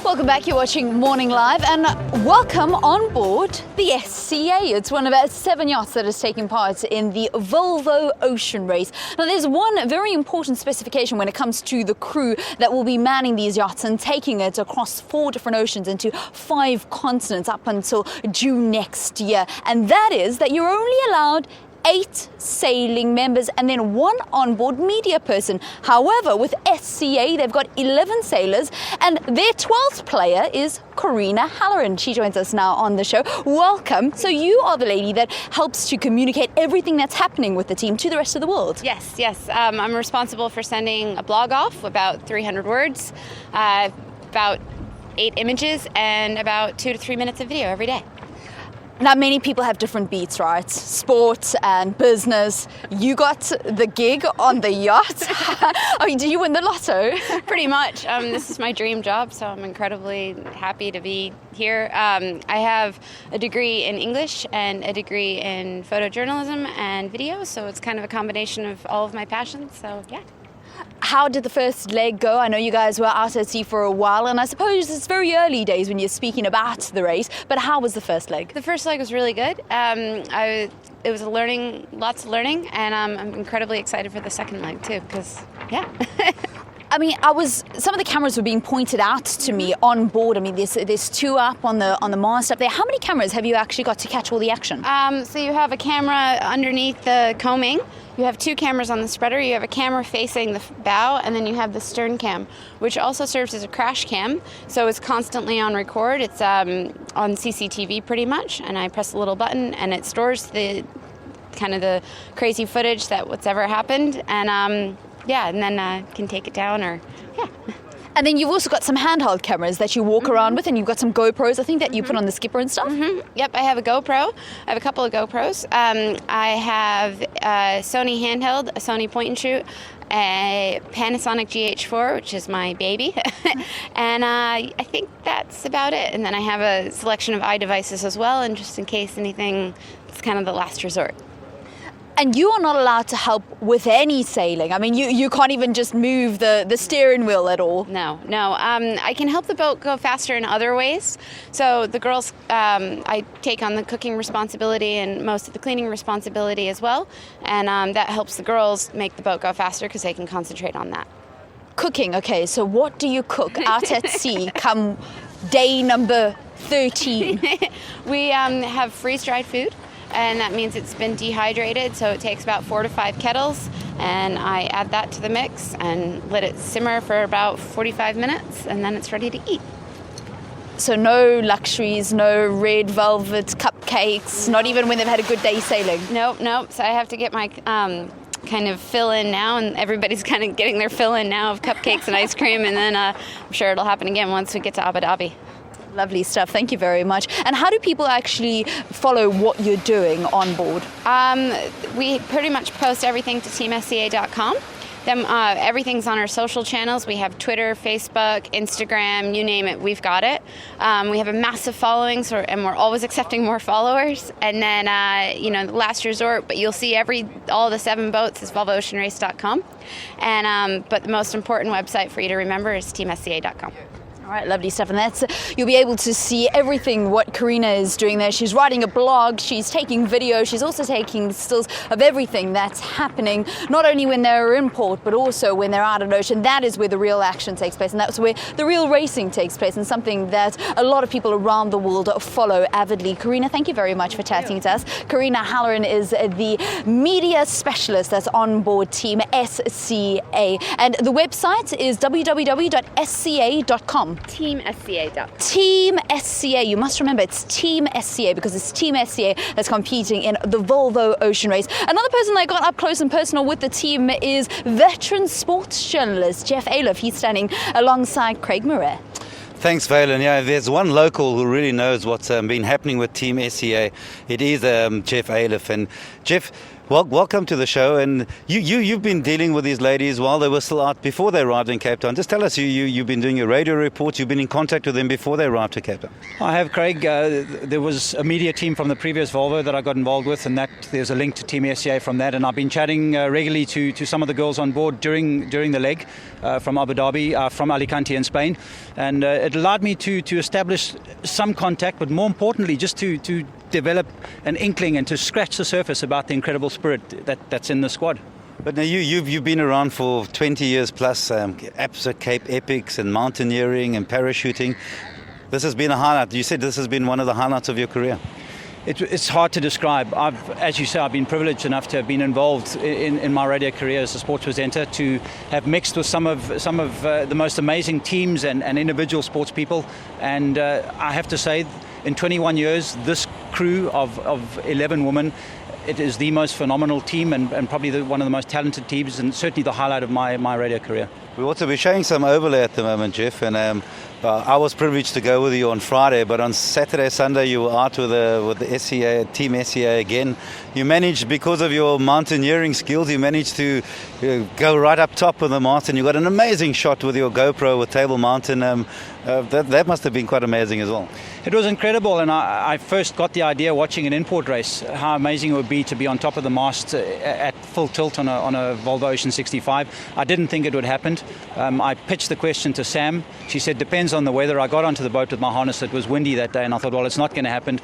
Welcome back, you're watching Morning Live, and welcome on board the SCA. It's one of our 7 yachts that is taking part in the Volvo Ocean Race. Now there's one very important specification when it comes to the crew that will be manning these yachts and taking it across 4 different oceans into 5 continents up until June next year. And that is that you're only allowed 8 sailing members and then 1 onboard media person. However, with SCA, they've got 11 sailors, and their 12th player is Corinna Halloran. She joins us now on the show. Welcome. So you are the lady that helps to communicate everything that's happening with the team to the rest of the world. Yes. I'm responsible for sending a blog off, about 300 words, about 8 images, and about 2 to 3 minutes of video every day. Now, many people have different beats, right? Sport and business. You got the gig on the yacht. Do you win the lotto? Pretty much. This is my dream job, so I'm incredibly happy to be here. I have a degree in English and a degree in photojournalism and video, so it's kind of a combination of all of my passions, so yeah. How did the first leg go? I know you guys were out at sea for a while, and I suppose it's very early days when you're speaking about the race, but how was the first leg? The first leg was really good. It was lots of learning, and I'm incredibly excited for the second leg too, because, yeah. I mean, some of the cameras were being pointed out to me on board. I mean, there's 2 up on the mast up there. How many cameras have you actually got to catch all the action? So you have a camera underneath the coaming. You have 2 cameras on the spreader. You have a camera facing the bow, and then you have the stern cam, which also serves as a crash cam. So it's constantly on record. It's on CCTV pretty much, and I press a little button, and it stores the kind of the crazy footage that what's ever happened, and and then can take it down or, yeah. And then you've also got some handheld cameras that you walk around with, and you've got some GoPros, I think, that you put on the skipper and stuff. Yep, I have a GoPro. I have a couple of GoPros. I have a Sony handheld, a Sony point and shoot, a Panasonic GH4, which is my baby, and I think that's about it. And then I have a selection of iDevices as well, and just in case anything, it's kind of the last resort. And you are not allowed to help with any sailing. I mean, you can't even just move the steering wheel at all. No. I can help the boat go faster in other ways. So the girls, I take on the cooking responsibility and most of the cleaning responsibility as well. And that helps the girls make the boat go faster because they can concentrate on that. Cooking, okay. So what do you cook out at sea come day number 13? We have freeze-dried food. And that means it's been dehydrated, so it takes about 4 to 5 kettles, and I add that to the mix and let it simmer for about 45 minutes, and then it's ready to eat. So no luxuries, no red velvet cupcakes, not even when they've had a good day sailing? Nope. So I have to get my kind of fill-in now, and everybody's kind of getting their fill-in now of cupcakes and ice cream, and then I'm sure it'll happen again once we get to Abu Dhabi. Lovely stuff. Thank you very much. And how do people actually follow what you're doing on board? We pretty much post everything to teamsca.com. Then everything's on our social channels. We have Twitter, Facebook, Instagram, you name it, we've got it. We have a massive following, and we're always accepting more followers. And then, the last resort, but you'll see all the 7 boats is volvooceanrace.com. And but the most important website for you to remember is teamsca.com. All right, lovely stuff. And you'll be able to see everything what Corinna is doing there. She's writing a blog, she's taking video, she's also taking stills of everything that's happening, not only when they're in port, but also when they're out on ocean. That is where the real action takes place, and that's where the real racing takes place, and something that a lot of people around the world follow avidly. Corinna, thank you very much for chatting to us. Corinna Halloran is the media specialist that's on board Team SCA. And the website is www.sca.com. TeamSCA.com. Team SCA. You must remember it's Team SCA because it's Team SCA that's competing in the Volvo Ocean Race. Another person that got up close and personal with the team is veteran sports journalist Jeff Aliff. He's standing alongside Craig Murray. Thanks, Valen. Yeah, there's one local who really knows what's been happening with Team SCA. It is Jeff Aliff. And Jeff, Well, welcome to the show. And you've been dealing with these ladies while they were still out before they arrived in Cape Town. Just tell us, you've been doing your radio reports. You've been in contact with them before they arrived to Cape Town. I have, Craig. There was a media team from the previous Volvo that I got involved with, and that there's a link to Team SCA from that. And I've been chatting regularly to some of the girls on board during the leg from Abu Dhabi, from Alicante in Spain. And it allowed me to establish some contact, but more importantly, just to develop an inkling and to scratch the surface about the incredible spirit that's in the squad. But now you've been around for 20 years plus, APSA Cape Epics and mountaineering and parachuting. This has been a highlight. You said this has been one of the highlights of your career. It's hard to describe. As you say, I've been privileged enough to have been involved in my radio career as a sports presenter, to have mixed with some of the most amazing teams and individual sports people. And I have to say, in 21 years, this crew of 11 women, it is the most phenomenal team and probably one of the most talented teams, and certainly the highlight of my radio career. We'll also be showing some overlay at the moment, Jeff, and I was privileged to go with you on Friday, but on Saturday, Sunday, you were out with the SCA, Team SCA again. You managed, because of your mountaineering skills, you managed to go right up top of the mountain. You got an amazing shot with your GoPro with Table Mountain. That must have been quite amazing as well. It was incredible, and I first got the idea watching an import race, how amazing it would be to be on top of the mast at full tilt on a Volvo Ocean 65. I didn't think it would happen. I pitched the question to Sam. She said, depends on the weather. I got onto the boat with my harness. It was windy that day, and I thought, well, it's not going to happen.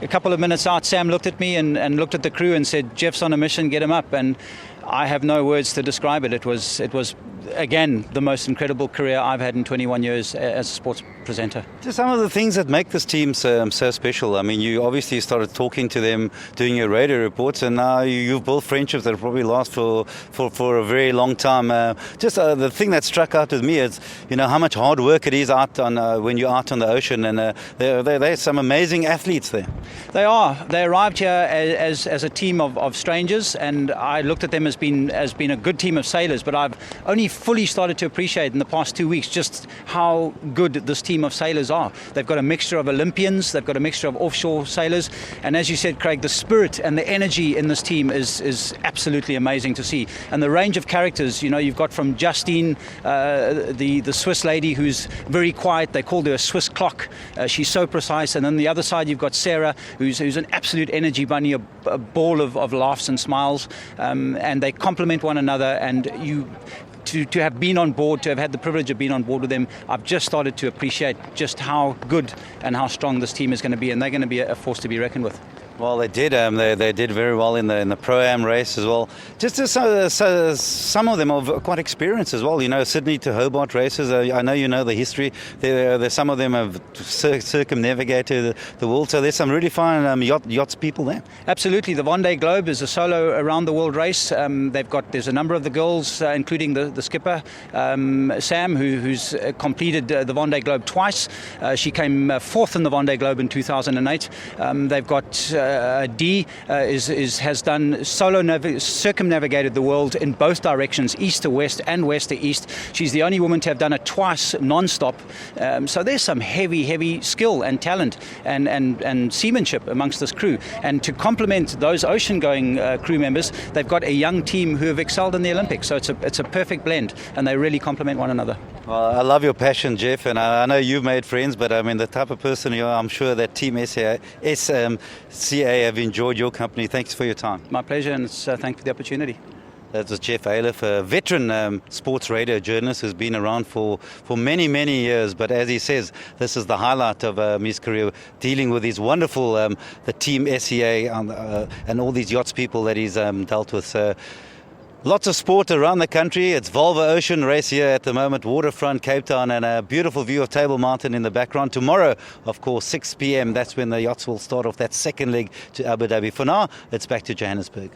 A couple of minutes out, Sam looked at me and looked at the crew and said, Jeff's on a mission, get him up. And I have no words to describe it. It was again the most incredible career I've had in 21 years as a sports presenter. Just some of the things that make this team so special. I mean, you obviously started talking to them, doing your radio reports, and now you've built friendships that probably last for a very long time. The thing that struck out with me is, how much hard work it is out on when you're out on the ocean, and there's some amazing athletes there. They are. They arrived here as a team of strangers, and I looked at them as being a good team of sailors, but I've only fully started to appreciate in the past 2 weeks just how good this team of sailors are. They've got a mixture of Olympians, they've got a mixture of offshore sailors, and as you said, Craig, the spirit and the energy in this team is absolutely amazing to see. And the range of characters, you've got from Justine, the Swiss lady who's very quiet. They called her a Swiss clock. She's so precise. And on the other side, you've got Sarah, who's an absolute energy bunny, a ball of laughs and smiles, and they complement one another. And to have been on board, to have had the privilege of being on board with them, I've just started to appreciate just how good and how strong this team is going to be, and they're going to be a force to be reckoned with. Well, they did. They did very well in the Pro-Am race as well. Just some of them are quite experienced as well. Sydney to Hobart races. I know you know the history. There's some of them have circumnavigated the world. So there's some really fine yachts people there. Absolutely. The Vendée Globe is a solo around the world race. There's a number of the girls, including the skipper Sam, who's completed the Vendée Globe twice. She came fourth in the Vendée Globe in 2008. They've got Dee has done circumnavigated the world in both directions, east to west and west to east. She's the only woman to have done it twice non-stop. So there's some heavy skill and talent and seamanship amongst this crew. And to complement those ocean-going crew members, they've got a young team who have excelled in the Olympics. So it's a perfect blend, and they really complement one another. Well, I love your passion, Jeff, and I know you've made friends, but I mean, the type of person you are, I'm sure that Team SCA have enjoyed your company. Thanks for your time. My pleasure, and thanks for the opportunity. That was Jeff Ailiff, a veteran sports radio journalist who's been around for many years. But as he says, this is the highlight of his career, dealing with these wonderful, the Team SCA and all these yachts people that he's dealt with. So, lots of sport around the country. It's Volvo Ocean Race here at the moment, waterfront Cape Town, and a beautiful view of Table Mountain in the background. Tomorrow, of course, 6 p.m, that's when the yachts will start off that second leg to Abu Dhabi. For now, it's back to Johannesburg.